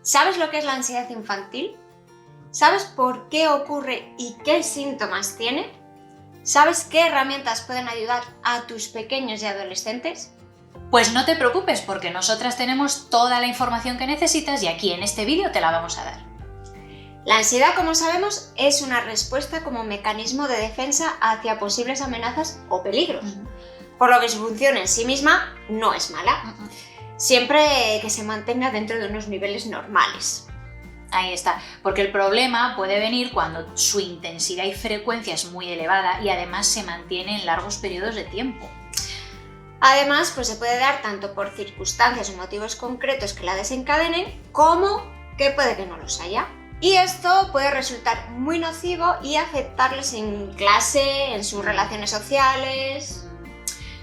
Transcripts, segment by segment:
¿Sabes lo que es la ansiedad infantil? ¿Sabes por qué ocurre y qué síntomas tiene? ¿Sabes qué herramientas pueden ayudar a tus pequeños y adolescentes? Pues no te preocupes porque nosotras tenemos toda la información que necesitas y aquí en este vídeo te la vamos a dar. La ansiedad, como sabemos, es una respuesta como mecanismo de defensa hacia posibles amenazas o peligros, por lo que su función en sí misma no es mala, siempre que se mantenga dentro de unos niveles normales. Ahí está, porque el problema puede venir cuando su intensidad y frecuencia es muy elevada y además se mantiene en largos periodos de tiempo. Además, pues se puede dar tanto por circunstancias o motivos concretos que la desencadenen, como que puede que no los haya. Y esto puede resultar muy nocivo y afectarles en clase, en sus relaciones sociales.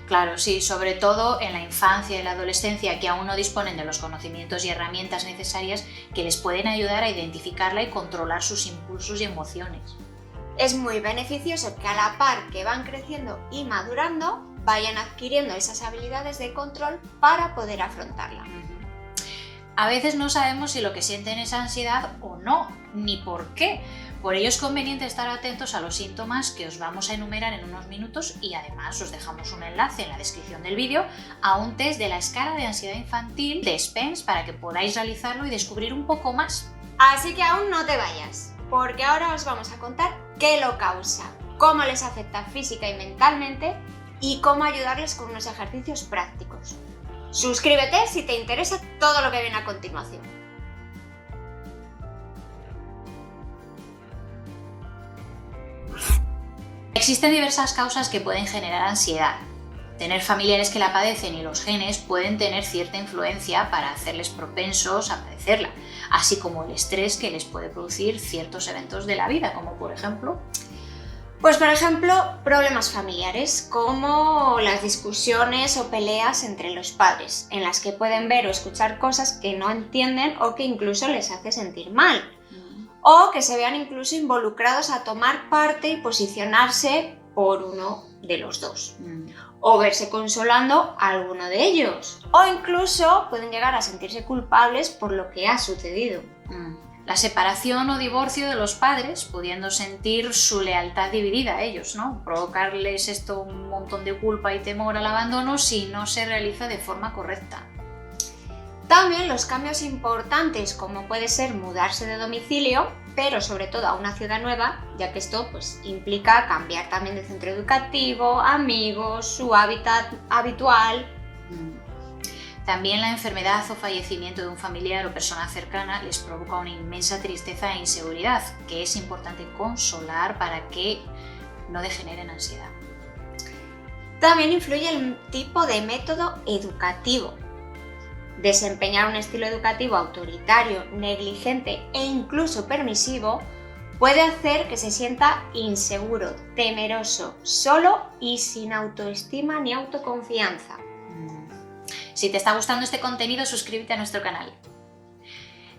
Claro, sí, sobre todo en la infancia y la adolescencia, que aún no disponen de los conocimientos y herramientas necesarias que les pueden ayudar a identificarla y controlar sus impulsos y emociones. Es muy beneficioso que a la par que van creciendo y madurando, vayan adquiriendo esas habilidades de control para poder afrontarla. A veces no sabemos si lo que sienten es ansiedad o no, ni por qué. Por ello es conveniente estar atentos a los síntomas que os vamos a enumerar en unos minutos y además os dejamos un enlace en la descripción del vídeo a un test de la escala de ansiedad infantil de Spence para que podáis realizarlo y descubrir un poco más. Así que aún no te vayas, porque ahora os vamos a contar qué lo causa, cómo les afecta física y mentalmente y cómo ayudarles con unos ejercicios prácticos. Suscríbete si te interesa todo lo que viene a continuación. Existen diversas causas que pueden generar ansiedad. Tener familiares que la padecen y los genes pueden tener cierta influencia para hacerles propensos a padecerla, así como el estrés que les puede producir ciertos eventos de la vida, como por ejemplo... Pues por ejemplo, problemas familiares, como las discusiones o peleas entre los padres, en las que pueden ver o escuchar cosas que no entienden o que incluso les hace sentir mal. O que se vean incluso involucrados a tomar parte y posicionarse por uno de los dos. O verse consolando a alguno de ellos. O incluso pueden llegar a sentirse culpables por lo que ha sucedido. La separación o divorcio de los padres, pudiendo sentir su lealtad dividida a ellos, ¿no? Provocarles esto un montón de culpa y temor al abandono si no se realiza de forma correcta. También los cambios importantes, como puede ser mudarse de domicilio, pero sobre todo a una ciudad nueva, ya que esto pues implica cambiar también de centro educativo, amigos, su hábitat habitual. También la enfermedad o fallecimiento de un familiar o persona cercana les provoca una inmensa tristeza e inseguridad, que es importante consolar para que no degeneren ansiedad. También influye el tipo de método educativo. Desempeñar un estilo educativo autoritario, negligente e incluso permisivo puede hacer que se sienta inseguro, temeroso, solo y sin autoestima ni autoconfianza. Si te está gustando este contenido, suscríbete a nuestro canal.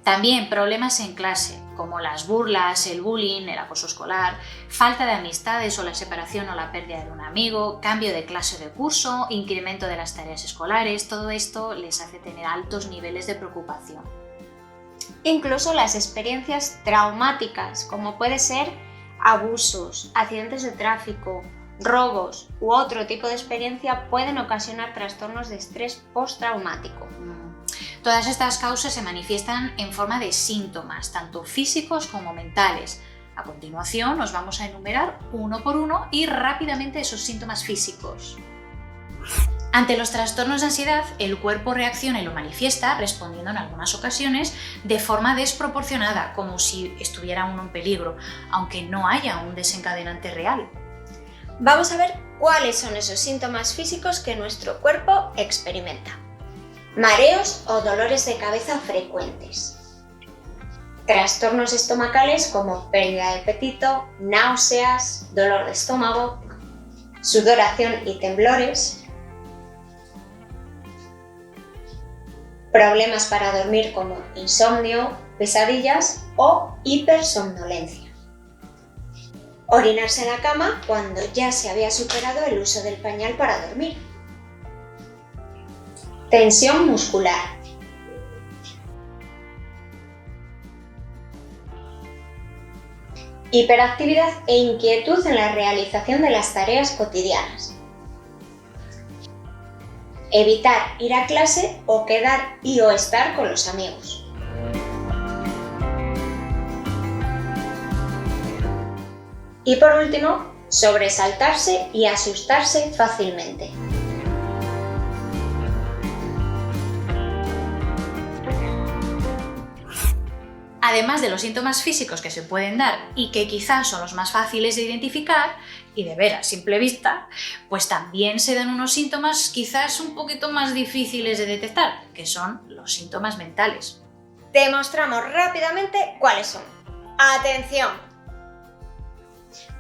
También problemas en clase, como las burlas, el bullying, el acoso escolar, falta de amistades o la separación o la pérdida de un amigo, cambio de clase o de curso, incremento de las tareas escolares, todo esto les hace tener altos niveles de preocupación. Incluso las experiencias traumáticas, como puede ser abusos, accidentes de tráfico, robos u otro tipo de experiencia, pueden ocasionar trastornos de estrés postraumático. Todas estas causas se manifiestan en forma de síntomas, tanto físicos como mentales. A continuación os vamos a enumerar uno por uno y rápidamente esos síntomas físicos. Ante los trastornos de ansiedad, el cuerpo reacciona y lo manifiesta, respondiendo en algunas ocasiones de forma desproporcionada, como si estuviera uno en peligro, aunque no haya un desencadenante real. Vamos a ver cuáles son esos síntomas físicos que nuestro cuerpo experimenta. Mareos o dolores de cabeza frecuentes. Trastornos estomacales como pérdida de apetito, náuseas, dolor de estómago, sudoración y temblores. Problemas para dormir como insomnio, pesadillas o hipersomnolencia. Orinarse en la cama cuando ya se había superado el uso del pañal para dormir. Tensión muscular. hiperactividad e inquietud en la realización de las tareas cotidianas. Evitar ir a clase o quedar o estar con los amigos. Y por último, sobresaltarse y asustarse fácilmente. Además de los síntomas físicos que se pueden dar y que quizás son los más fáciles de identificar y de ver a simple vista, pues también se dan unos síntomas quizás un poquito más difíciles de detectar, que son los síntomas mentales. Te mostramos rápidamente cuáles son. ¡Atención!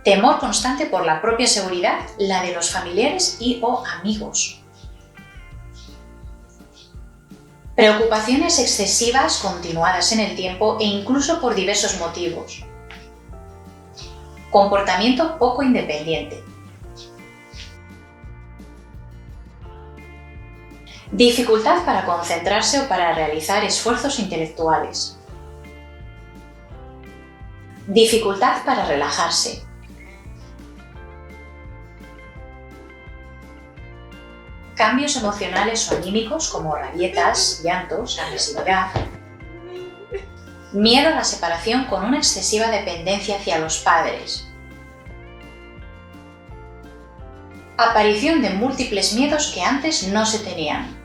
Temor constante por la propia seguridad, la de los familiares o amigos. Preocupaciones excesivas continuadas en el tiempo e incluso por diversos motivos. Comportamiento poco independiente. Dificultad para concentrarse o para realizar esfuerzos intelectuales. Dificultad para relajarse. Cambios emocionales o anímicos como rabietas, llantos, agresividad. Miedo a la separación con una excesiva dependencia hacia los padres. Aparición de múltiples miedos que antes no se tenían.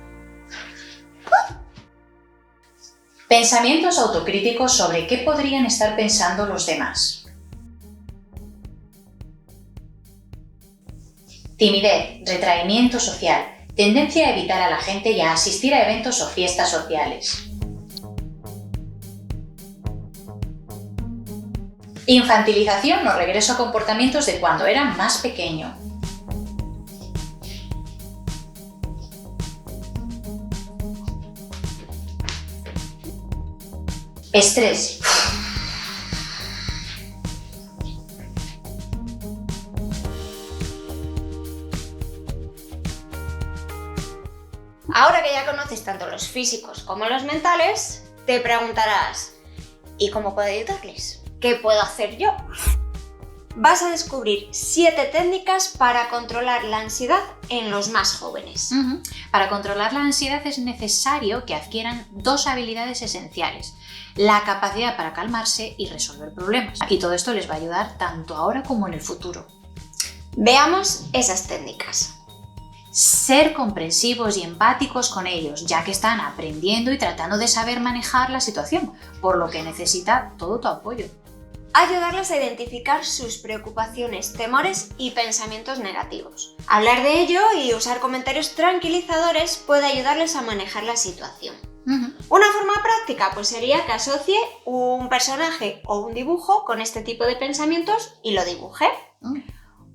Pensamientos autocríticos sobre qué podrían estar pensando los demás. Timidez, retraimiento social, tendencia a evitar a la gente y a asistir a eventos o fiestas sociales. Infantilización o regreso a comportamientos de cuando era más pequeño. Estrés. Ahora que ya conoces tanto los físicos como los mentales, te preguntarás, ¿y cómo puedo ayudarles? ¿Qué puedo hacer yo? Vas a descubrir 7 técnicas para controlar la ansiedad en los más jóvenes. Para controlar la ansiedad es necesario que adquieran 2 habilidades esenciales: la capacidad para calmarse y resolver problemas. Y todo esto les va a ayudar tanto ahora como en el futuro. Veamos esas técnicas. Ser comprensivos y empáticos con ellos, ya que están aprendiendo y tratando de saber manejar la situación, por lo que necesita todo tu apoyo. Ayudarles a identificar sus preocupaciones, temores y pensamientos negativos. Hablar de ello y usar comentarios tranquilizadores puede ayudarles a manejar la situación. Una forma práctica pues sería que asocie un personaje o un dibujo con este tipo de pensamientos y lo dibuje.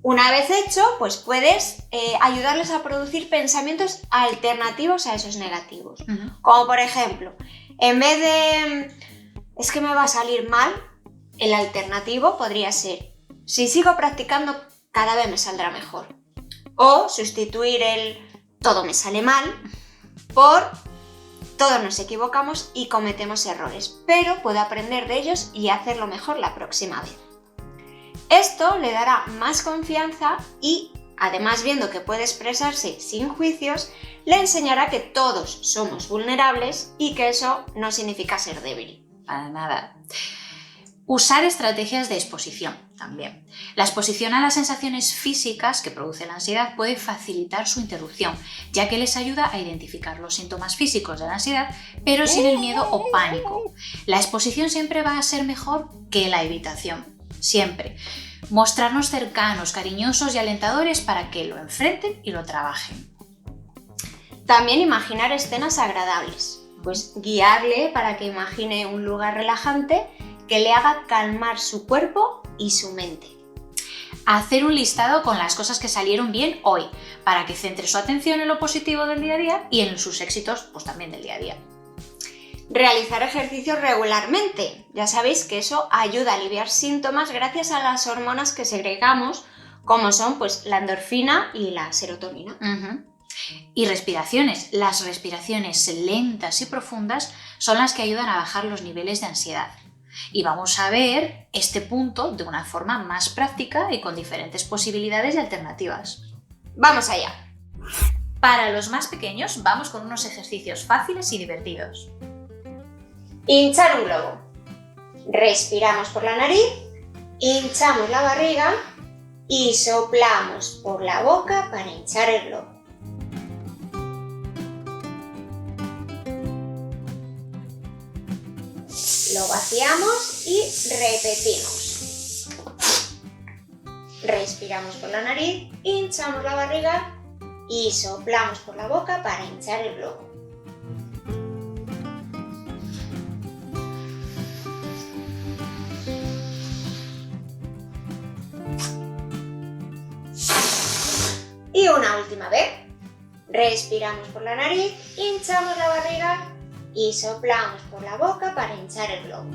Una vez hecho, pues puedes ayudarles a producir pensamientos alternativos a esos negativos. Como por ejemplo, en vez de es que me va a salir mal, el alternativo podría ser: si sigo practicando, cada vez me saldrá mejor. O sustituir el todo me sale mal por todos nos equivocamos y cometemos errores, pero puedo aprender de ellos y hacerlo mejor la próxima vez. Esto le dará más confianza y, además viendo que puede expresarse sin juicios, le enseñará que todos somos vulnerables y que eso no significa ser débil. Para nada. Usar estrategias de exposición también. La exposición a las sensaciones físicas que produce la ansiedad puede facilitar su interrupción, ya que les ayuda a identificar los síntomas físicos de la ansiedad, pero sin el miedo o pánico. La exposición siempre va a ser mejor que la evitación. Siempre. Mostrarnos cercanos, cariñosos y alentadores para que lo enfrenten y lo trabajen. También imaginar escenas agradables. Pues guiarle para que imagine un lugar relajante que le haga calmar su cuerpo y su mente. Hacer un listado con las cosas que salieron bien hoy, para que centre su atención en lo positivo del día a día y en sus éxitos pues también del día a día. Realizar ejercicio regularmente. Ya sabéis que eso ayuda a aliviar síntomas gracias a las hormonas que segregamos, como son pues la endorfina y la serotonina. Y respiraciones. Las respiraciones lentas y profundas son las que ayudan a bajar los niveles de ansiedad. Y vamos a ver este punto de una forma más práctica y con diferentes posibilidades y alternativas. ¡Vamos allá! Para los más pequeños vamos con unos ejercicios fáciles y divertidos. Hinchar un globo. Respiramos por la nariz, hinchamos la barriga y soplamos por la boca para hinchar el globo. Lo vaciamos y repetimos. Respiramos por la nariz, hinchamos la barriga y soplamos por la boca para hinchar el globo. Y una última vez. Respiramos por la nariz, hinchamos la barriga y soplamos por la boca para hinchar el globo.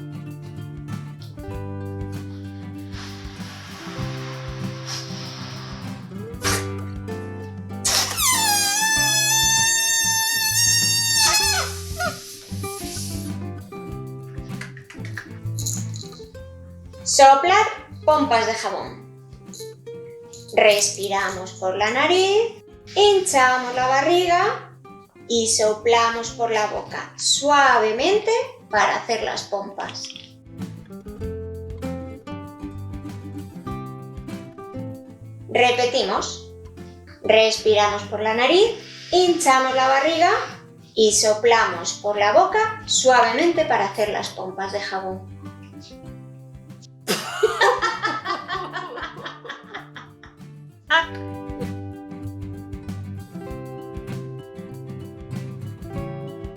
Soplar pompas de jabón. Respiramos por la nariz, hinchamos la barriga y soplamos por la boca suavemente para hacer las pompas. Repetimos. Respiramos por la nariz, hinchamos la barriga y soplamos por la boca suavemente para hacer las pompas de jabón.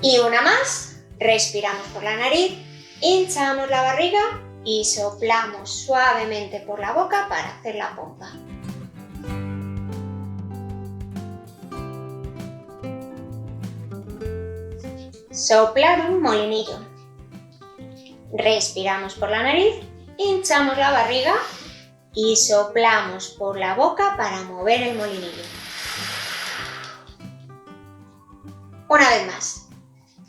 Y una más. Respiramos por la nariz, hinchamos la barriga y soplamos suavemente por la boca para hacer la pompa. Soplar un molinillo. Respiramos por la nariz, hinchamos la barriga y soplamos por la boca para mover el molinillo. Una vez más.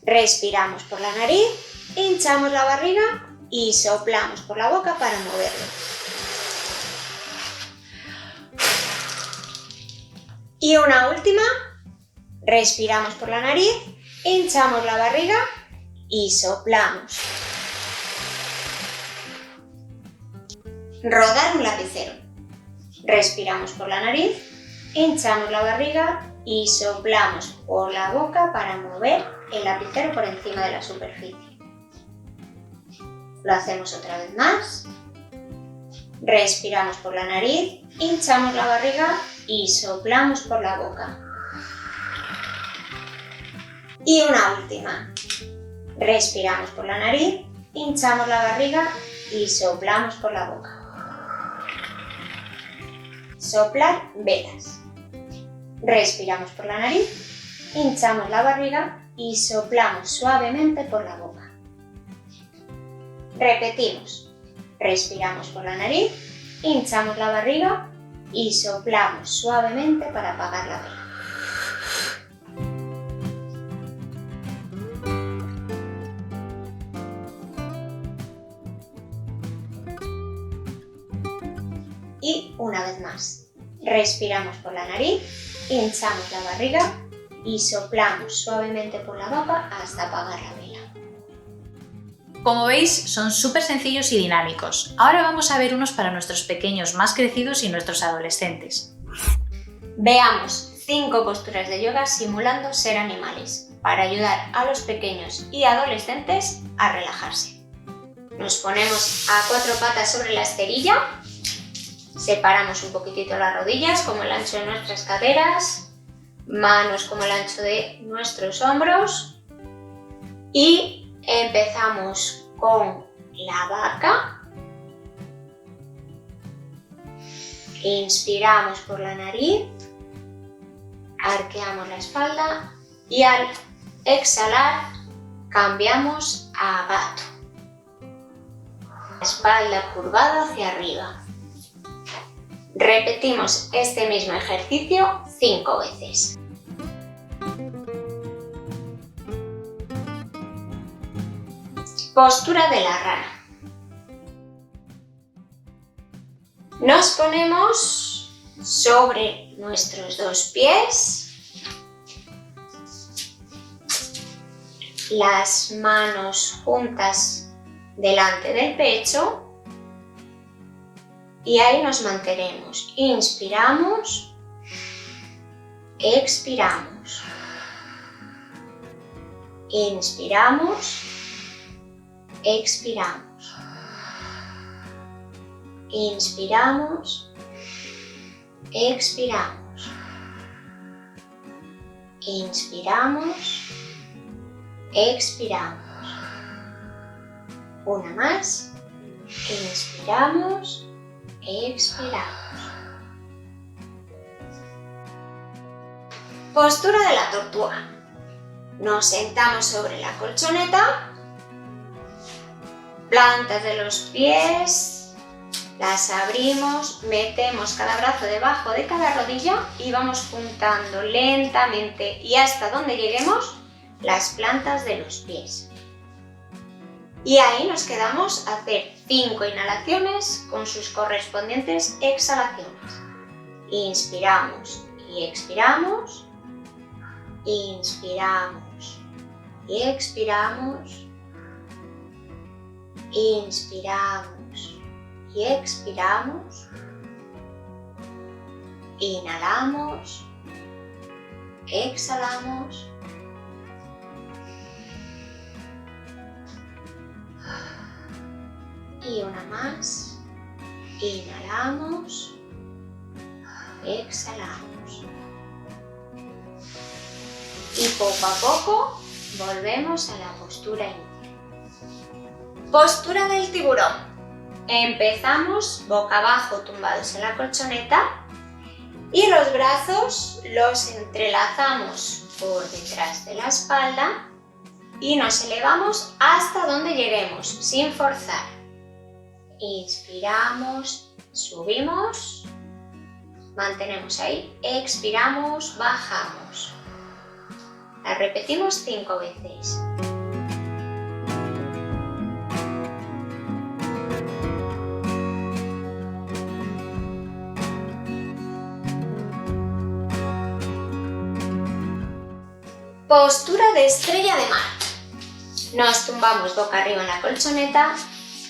Respiramos por la nariz, hinchamos la barriga y soplamos por la boca para moverlo. Y una última. Respiramos por la nariz, hinchamos la barriga y soplamos. Rodar un lapicero. Respiramos por la nariz, hinchamos la barriga y soplamos por la boca para mover el lapicero por encima de la superficie. Lo hacemos otra vez más. Respiramos por la nariz, hinchamos la barriga y soplamos por la boca. Y una última. Respiramos por la nariz, hinchamos la barriga y soplamos por la boca. Soplar velas. Respiramos por la nariz, hinchamos la barriga y soplamos suavemente por la boca. Repetimos. Respiramos por la nariz, hinchamos la barriga y soplamos suavemente para apagar la vela. Y una vez más. Respiramos por la nariz, hinchamos la barriga y soplamos suavemente por la boca hasta apagar la vela. Como veis, son súper sencillos y dinámicos. Ahora vamos a ver unos para nuestros pequeños más crecidos y nuestros adolescentes. Veamos 5 posturas de yoga simulando ser animales para ayudar a los pequeños y adolescentes a relajarse. Nos ponemos a 4 patas sobre la esterilla, separamos un poquitito las rodillas como el ancho de nuestras caderas, manos como el ancho de nuestros hombros y empezamos con la vaca. Inspiramos por la nariz, arqueamos la espalda y al exhalar cambiamos a gato. Espalda curvada hacia arriba. Repetimos este mismo ejercicio 5 veces. Postura de la rana. Nos ponemos sobre nuestros dos pies, las manos juntas delante del pecho y ahí nos mantenemos. Inspiramos, expiramos, inspiramos, expiramos, inspiramos, expiramos, inspiramos, expiramos. Una más. Inspiramos, expiramos. Postura de la tortuga. Nos sentamos sobre la colchoneta, plantas de los pies, las abrimos, metemos cada brazo debajo de cada rodilla y vamos juntando lentamente y hasta donde lleguemos las plantas de los pies. Y ahí nos quedamos a hacer 5 inhalaciones con sus correspondientes exhalaciones. Inspiramos y expiramos, inspiramos y expiramos, inspiramos y expiramos, inhalamos, exhalamos, y una más. Inhalamos, exhalamos. Y poco a poco volvemos a la postura inicial. Postura del tiburón. Empezamos boca abajo tumbados en la colchoneta y los brazos los entrelazamos por detrás de la espalda y nos elevamos hasta donde lleguemos, sin forzar. Inspiramos, subimos, mantenemos ahí, expiramos, bajamos. La repetimos 5 veces. Postura de estrella de mar. Nos tumbamos boca arriba en la colchoneta,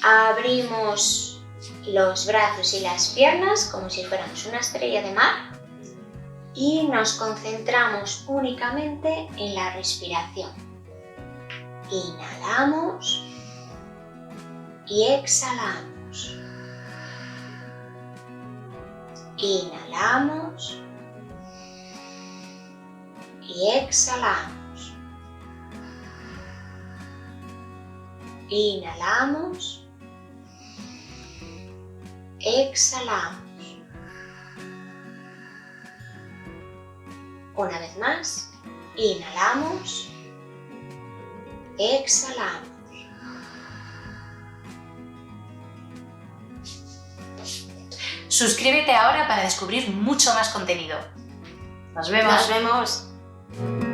abrimos los brazos y las piernas como si fuéramos una estrella de mar y nos concentramos únicamente en la respiración. Inhalamos y exhalamos. Inhalamos y exhalamos. Inhalamos, exhalamos. Una vez más, inhalamos, exhalamos. Suscríbete ahora para descubrir mucho más contenido. Nos vemos. Nos vemos.